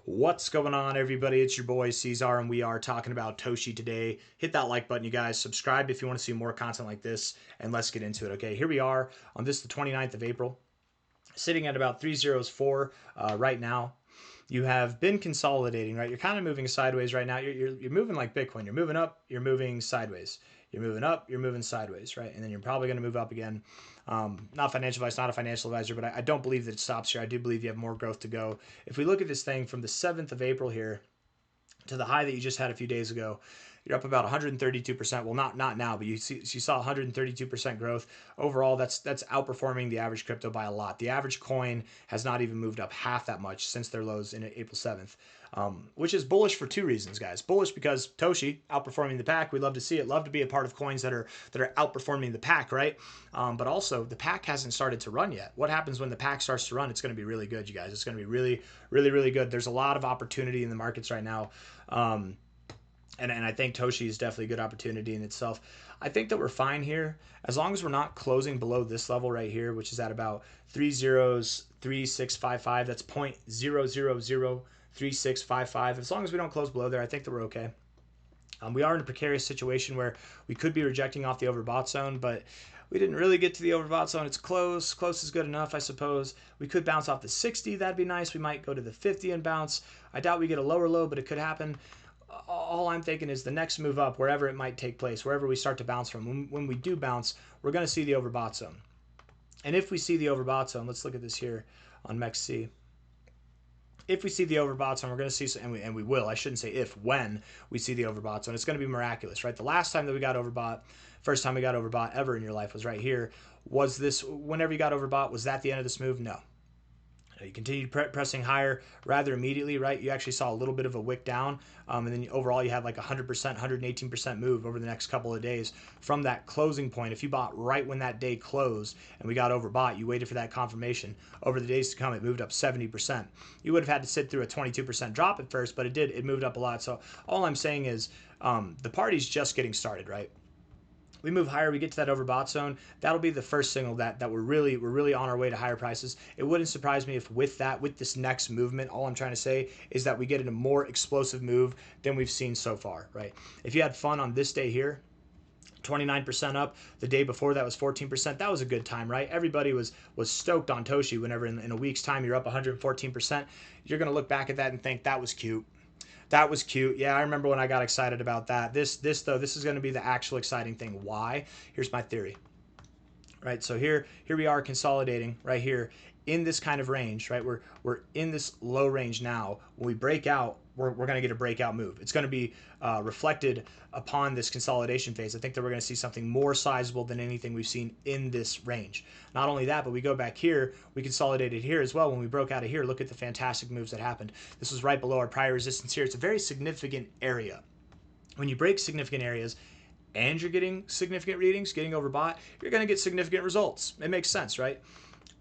What's going on, everybody? It's your boy C-Zar, and we are talking about Toshi today. Hit that like button, you guys. Subscribe if you want to see more content like this, and let's get into it. Okay, here we are on this, the 29th of April, sitting at about 304 right now. You have been consolidating, right? You're kind of moving sideways right now. You're moving like Bitcoin. You're moving up, you're moving sideways. You're moving up, you're moving sideways, right? And then you're probably going to move up again. Not financial advice, not a financial advisor, but I don't believe that it stops here. I do believe you have more growth to go. If we look at this thing from the 7th of April here to the high that you just had a few days ago, you're up about 132%. Well, not now, but you saw 132% growth overall. That's outperforming the average crypto by a lot. The average coin has not even moved up half that much since their lows in April 7th, which is bullish for two reasons, guys. Bullish because Toshi outperforming the pack. We love to see it. Love to be a part of coins that are outperforming the pack, right? But also the pack hasn't started to run yet. What happens when the pack starts to run? It's going to be really good, you guys. It's going to be really good. There's a lot of opportunity in the markets right now. And I think Toshi is definitely a good opportunity in itself. I think that we're fine here as long as we're not closing below this level right here, which is at about 303655. That's 0.0003655. As long as we don't close below there, I think that we're okay. We are in a precarious situation where we could be rejecting off the overbought zone, but we didn't really get to the overbought zone. It's close. Close is good enough, I suppose. We could bounce off the 60. That'd be nice. We might go to the 50 and bounce. I doubt we get a lower low, but it could happen. All I'm thinking is the next move up, wherever it might take place, wherever we start to bounce from. When we do bounce, we're going to see the overbought zone. And if we see the overbought zone, let's look at this here on MEXC. If we see the overbought zone, we're going to see, and we will, I shouldn't say if, when we see the overbought zone, it's going to be miraculous, right? The last time that we got overbought, first time we got overbought ever in your life was right here. Was this, whenever you got overbought, was that the end of this move? No. You continued pressing higher rather immediately, right? You actually saw a little bit of a wick down, and then overall you had like 100%, 118% move over the next couple of days from that closing point. If you bought right when that day closed and we got overbought, you waited for that confirmation. Over the days to come, it moved up 70%. You would have had to sit through a 22% drop at first, but it moved up a lot. So all I'm saying is the party's just getting started, right? We move higher, we get to that overbought zone. That'll be the first signal that we're really on our way to higher prices. It wouldn't surprise me if with this next movement, all I'm trying to say is that we get in a more explosive move than we've seen so far, right? If you had fun on this day here, 29% up. The day before that was 14%. That was a good time, right? Everybody was stoked on Toshi whenever in a week's time you're up 114%. You're going to look back at that and think that was cute. That was cute. Yeah, I remember when I got excited about that. This is going to be the actual exciting thing. Why? Here's my theory. Right, so here we are consolidating right here in this kind of range, right? We're in this low range now. When we break out, we're going to get a breakout move. It's going to be reflected upon this consolidation phase. I think that we're going to see something more sizable than anything we've seen in this range. Not only that, but we go back here, we consolidated here as well. When we broke out of here, look at the fantastic moves that happened. This was right below our prior resistance here. It's a very significant area. When you break significant areas, and you're getting significant readings, getting overbought, you're going to get significant results. It makes sense, right?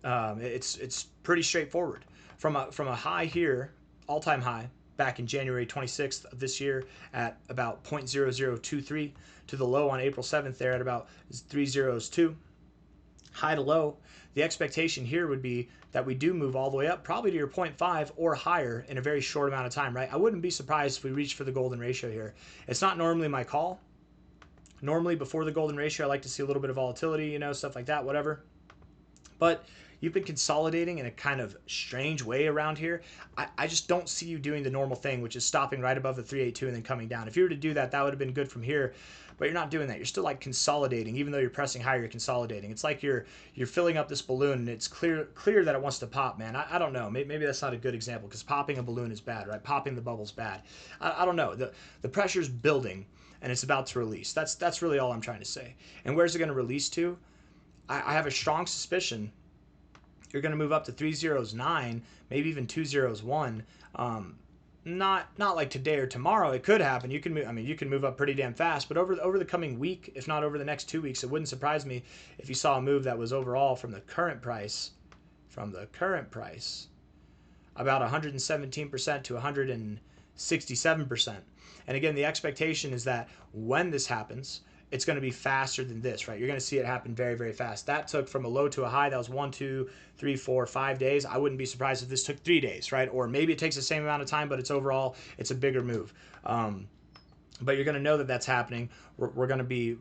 It's pretty straightforward. From a high here, all-time high, back in January 26th of this year at about 0.0023 to the low on April 7th there at about 302. High to low, the expectation here would be that we do move all the way up, probably to your 0.5 or higher in a very short amount of time, right? I wouldn't be surprised if we reach for the golden ratio here. It's not normally my call. Normally, before the golden ratio, I like to see a little bit of volatility, stuff like that, whatever. But you've been consolidating in a kind of strange way around here. I just don't see you doing the normal thing, which is stopping right above the 382 and then coming down. If you were to do that, that would have been good from here. But you're not doing that. You're still like consolidating. Even though you're pressing higher, you're consolidating. It's like you're filling up this balloon, and it's clear that it wants to pop, man. I don't know. Maybe that's not a good example because popping a balloon is bad, right? Popping the bubble's bad. I don't know. The pressure's building, and it's about to release. That's really all I'm trying to say. And where's it going to release to? I have a strong suspicion you're going to move up to 309, maybe even 201. Not like today or tomorrow. It could happen. You can move. I mean, you can move up pretty damn fast. But over the coming week, if not over the next 2 weeks, it wouldn't surprise me if you saw a move that was overall from the current price, about 117% to 167%. And again, the expectation is that when this happens, it's going to be faster than this, right? You're going to see it happen very, very fast. That took from a low to a high. That was 1, 2, 3, 4, 5 days. I wouldn't be surprised if this took 3 days, right? Or maybe it takes the same amount of time, but it's overall, it's a bigger move. But you're going to know that that's happening. We're going to be,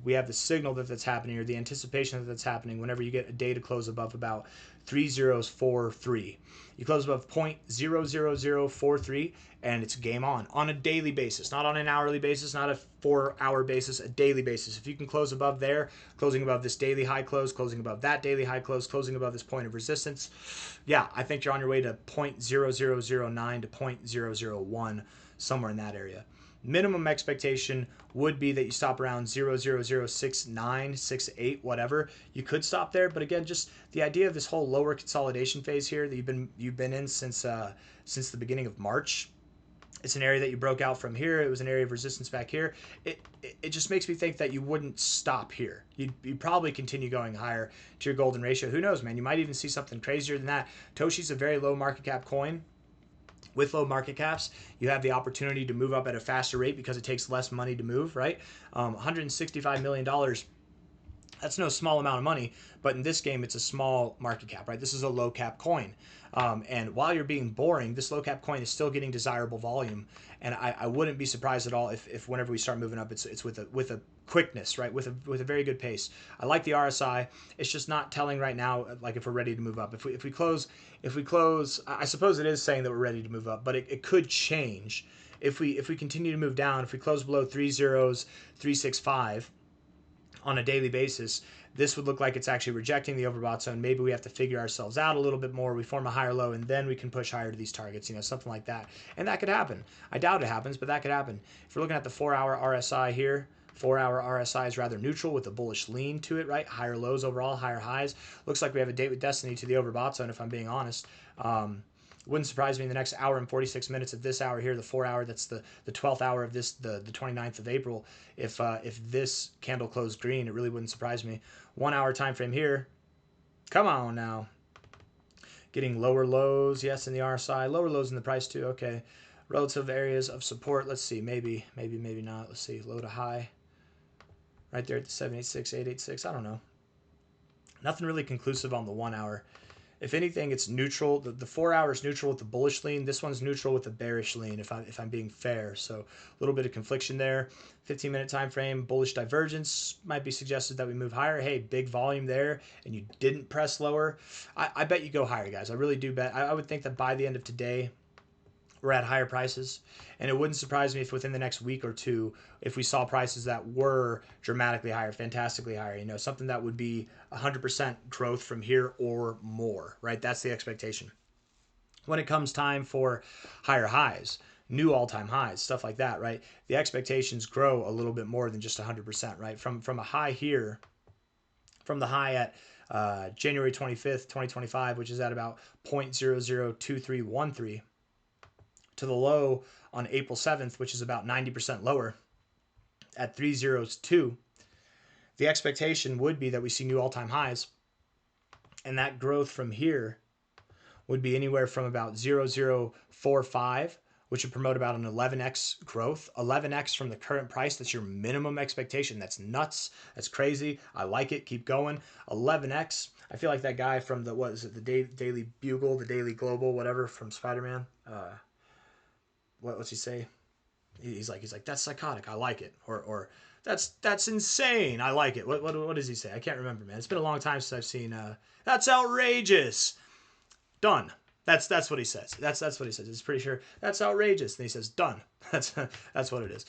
we have the signal that that's happening, or the anticipation that that's happening whenever you get a day to close above about 3043. You close above 0.00043 and it's game on a daily basis, not on an hourly basis, not a 4-hour basis, a daily basis. If you can close above there, closing above this daily high close, closing above that daily high close, closing above this point of resistance, yeah, I think you're on your way to 0.0009 to 0.001, somewhere in that area. Minimum expectation would be that you stop around 0.00069, 68, whatever. You could stop there, but again, just the idea of this whole lower consolidation phase here that you've been in since the beginning of March. It's an area that you broke out from here. It was an area of resistance back here. It just makes me think that you wouldn't stop here. You'd probably continue going higher to your golden ratio. Who knows, man? You might even see something crazier than that. Toshi's a very low market cap coin. With low market caps, you have the opportunity to move up at a faster rate because it takes less money to move, right? $165 million, that's no small amount of money, but in this game, it's a small market cap, right? This is a low cap coin. And while you're being boring, this low cap coin is still getting desirable volume. And I wouldn't be surprised at all if whenever we start moving up, it's with a quickness, right? With a very good pace. I like the RSI. It's just not telling right now, like if we're ready to move up. If we close, I suppose it is saying that we're ready to move up, but it could change if we continue to move down. If we close below 30365 on a daily basis, this would look like it's actually rejecting the overbought zone. Maybe we have to figure ourselves out a little bit more. We form a higher low, and then we can push higher to these targets, something like that. And that could happen. I doubt it happens, but that could happen. If we're looking at the 4-hour RSI here, 4-hour RSI is rather neutral with a bullish lean to it, right? Higher lows overall, higher highs. Looks like we have a date with destiny to the overbought zone, if I'm being honest. Wouldn't surprise me in the next hour and 46 minutes of this hour here, the 4-hour, that's the 12th hour of this, the 29th of April. If this candle closed green, it really wouldn't surprise me. 1-hour time frame here. Come on now. Getting lower lows, yes, in the RSI. Lower lows in the price too, okay. Relative areas of support, let's see, maybe not. Let's see, low to high. Right there at the 786, 886, I don't know. Nothing really conclusive on the 1-hour. If anything, it's neutral. The 4-hour is neutral with the bullish lean. This one's neutral with the bearish lean, if I'm being fair. So a little bit of confliction there. 15-minute time frame, bullish divergence might be suggested that we move higher. Hey, big volume there, and you didn't press lower. I bet you go higher, guys. I really do bet. I would think that by the end of today, we're at higher prices, and it wouldn't surprise me if within the next week or two, if we saw prices that were dramatically higher, fantastically higher, something that would be 100% growth from here or more, right? That's the expectation. When it comes time for higher highs, new all-time highs, stuff like that, right? The expectations grow a little bit more than just 100%, right? From a high here, from the high at January 25th, 2025, which is at about 0.002313, to the low on April 7th, which is about 90% lower at 302, the expectation would be that we see new all-time highs, and that growth from here would be anywhere from about 0.045, which would promote about an 11x growth. 11x from the current price, that's your minimum expectation. That's nuts. That's crazy. I like it. Keep going. 11x. I feel like that guy from the, what is it, the Daily Bugle, the Daily Global, whatever, from Spider-Man. What's he say? He's like that's psychotic. I like it. Or that's insane. I like it. What does he say? I can't remember, man. It's been a long time since I've seen. That's outrageous. Done. That's what he says. That's what he says. It's pretty sure that's outrageous. And he says done. That's what it is.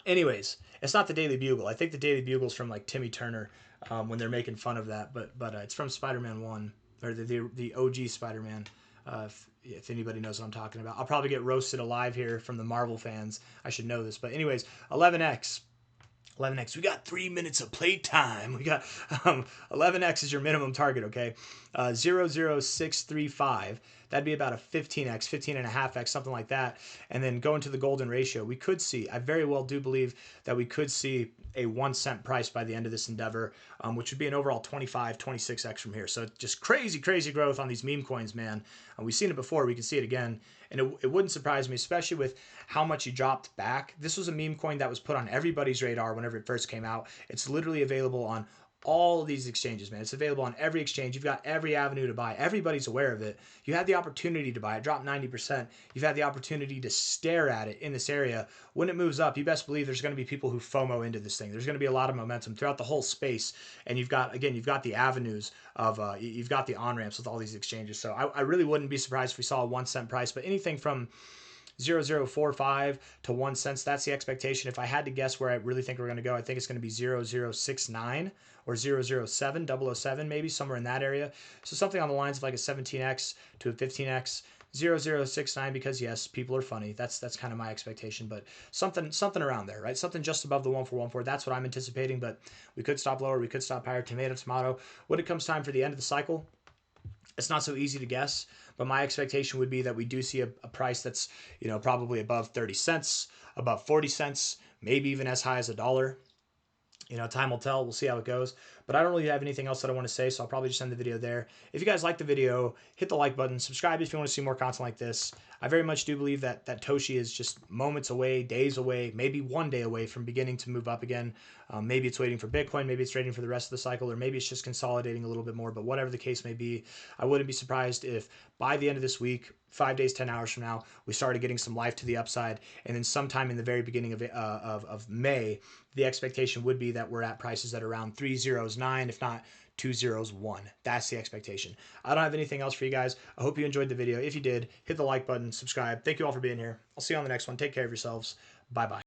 Anyways, it's not the Daily Bugle. I think the Daily Bugle's from like Timmy Turner when they're making fun of that. But it's from Spider-Man 1 or the OG Spider-Man. If anybody knows what I'm talking about. I'll probably get roasted alive here from the Marvel fans. I should know this. But anyways, 11x. 11x. We got 3 minutes of playtime. We got 11x is your minimum target, okay? 0.0635. That'd be about a 15x, 15.5x, something like that. And then going to the golden ratio, we could see, I very well do believe that we could see a 1 cent price by the end of this endeavor, which would be an overall 25, 26x from here. So just crazy, crazy growth on these meme coins, man. We've seen it before. We can see it again. And it wouldn't surprise me, especially with how much he dropped back. This was a meme coin that was put on everybody's radar whenever it first came out. It's literally available on all of these exchanges, man. It's available on every exchange. You've got every avenue to buy. Everybody's aware of it. You had the opportunity to buy it. Dropped 90%. You've had the opportunity to stare at it in this area. When it moves up, you best believe there's going to be people who FOMO into this thing. There's going to be a lot of momentum throughout the whole space. And you've got the avenues of, you've got the on-ramps with all these exchanges. So I really wouldn't be surprised if we saw a 1 cent price, but anything from 0.0045 to 1 cent. That's the expectation. If I had to guess where I really think we're going to go, I think it's going to be 0.069 or 0.007, maybe somewhere in that area. So something on the lines of like a 17x to a 15x. 0.069 because yes, people are funny. That's kind of my expectation, but something around there, right? Something just above the 1414. That's what I'm anticipating, but we could stop lower, we could stop higher. Tomato. When it comes time for the end of the cycle, it's not so easy to guess, but my expectation would be that we do see a price that's, probably above 30 cents, above 40 cents, maybe even as high as $1. Time will tell. We'll see how it goes. But I don't really have anything else that I want to say, so I'll probably just end the video there. If you guys like the video, hit the like button. Subscribe if you want to see more content like this. I very much do believe that Toshi is just moments away, days away, maybe 1 day away from beginning to move up again. Maybe it's waiting for Bitcoin. Maybe it's waiting for the rest of the cycle, or maybe it's just consolidating a little bit more. But whatever the case may be, I wouldn't be surprised if by the end of this week, 5 days, 10 hours from now, we started getting some life to the upside. And then sometime in the very beginning of May, the expectation would be that we're at prices at around 309, if not 201. That's the expectation. I don't have anything else for you guys. I hope you enjoyed the video. If you did, hit the like button, subscribe. Thank you all for being here. I'll see you on the next one. Take care of yourselves. Bye-bye.